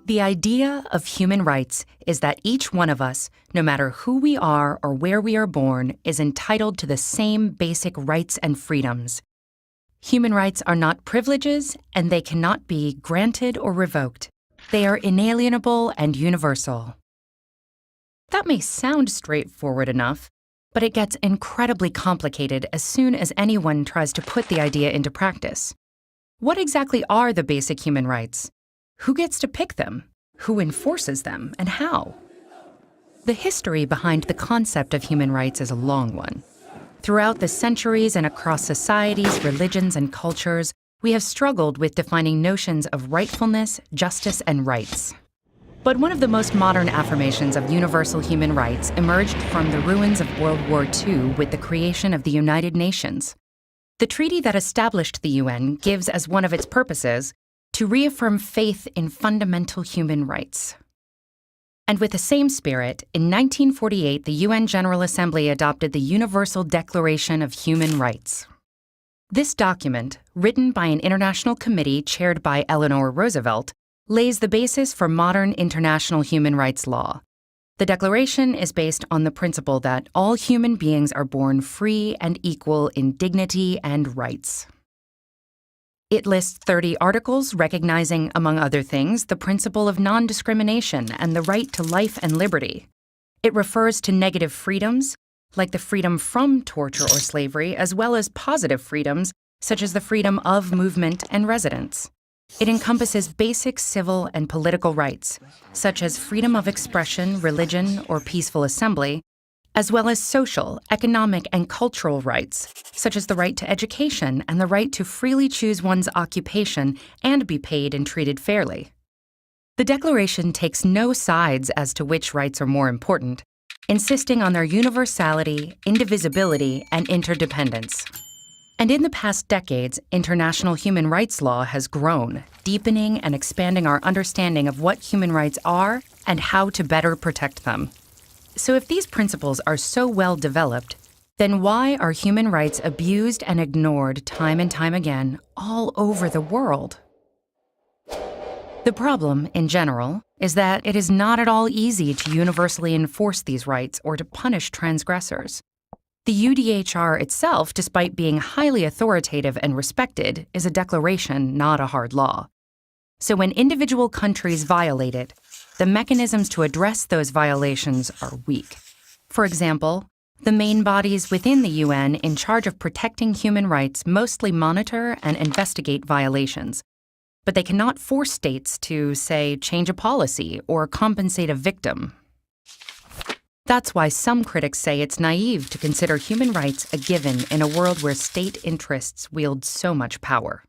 The idea of human rights is that each one of us, no matter who we are or where we are born, is entitled to the same basic rights and freedoms. Human rights are not privileges, and they cannot be granted or revoked. They are inalienable and universal. That may sound straightforward enough, but it gets incredibly complicated as soon as anyone tries to put the idea into practice. What exactly are the basic human rights? Who gets to pick them? Who enforces them, and how? The history behind the concept of human rights is a long one. Throughout the centuries and across societies, religions, and cultures, we have struggled with defining notions of rightfulness, justice, and rights. But one of the most modern affirmations of universal human rights emerged from the ruins of World War II with the creation of the United Nations. The treaty that established the UN gives as one of its purposes to reaffirm faith in fundamental human rights. And with the same spirit, in 1948, the UN General Assembly adopted the Universal Declaration of Human Rights. This document, written by an international committee chaired by Eleanor Roosevelt, lays the basis for modern international human rights law. The Declaration is based on the principle that all human beings are born free and equal in dignity and rights. It lists 30 articles recognizing, among other things, the principle of non-discrimination and the right to life and liberty. It refers to negative freedoms, like the freedom from torture or slavery, as well as positive freedoms, such as the freedom of movement and residence. It encompasses basic civil and political rights, such as freedom of expression, religion, or peaceful assembly, as well as social, economic, and cultural rights, such as the right to education and the right to freely choose one's occupation and be paid and treated fairly. The Declaration takes no sides as to which rights are more important, insisting on their universality, indivisibility, and interdependence. And in the past decades, international human rights law has grown, deepening and expanding our understanding of what human rights are and how to better protect them. So if these principles are so well developed, then why are human rights abused and ignored time and time again all over the world? The problem, in general, is that it is not at all easy to universally enforce these rights or to punish transgressors. The UDHR itself, despite being highly authoritative and respected, is a declaration, not a hard law. So when individual countries violate it, the mechanisms to address those violations are weak. For example, the main bodies within the UN in charge of protecting human rights mostly monitor and investigate violations, but they cannot force states to, say, change a policy or compensate a victim. That's why some critics say it's naive to consider human rights a given in a world where state interests wield so much power.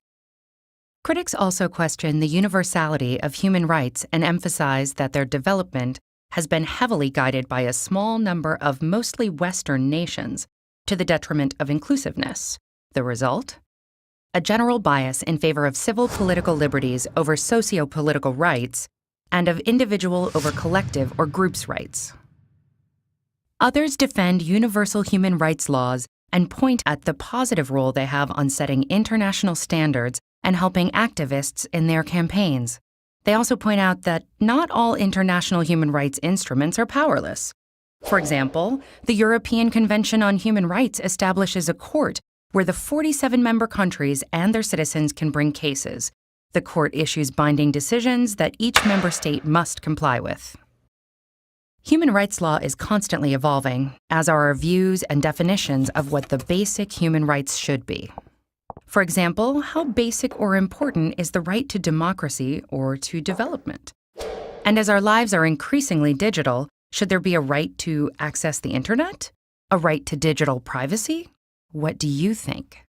Critics also question the universality of human rights and emphasize that their development has been heavily guided by a small number of mostly Western nations, to the detriment of inclusiveness. The result? A general bias in favor of civil political liberties over socio-political rights, and of individual over collective or groups' rights. Others defend universal human rights laws and point at the positive role they have on setting international standards and helping activists in their campaigns. They also point out that not all international human rights instruments are powerless. For example, the European Convention on Human Rights establishes a court where the 47 member countries and their citizens can bring cases. The court issues binding decisions that each member state must comply with. Human rights law is constantly evolving, as are our views and definitions of what the basic human rights should be. For example, how basic or important is the right to democracy or to development? And as our lives are increasingly digital, should there be a right to access the internet? A right to digital privacy? What do you think?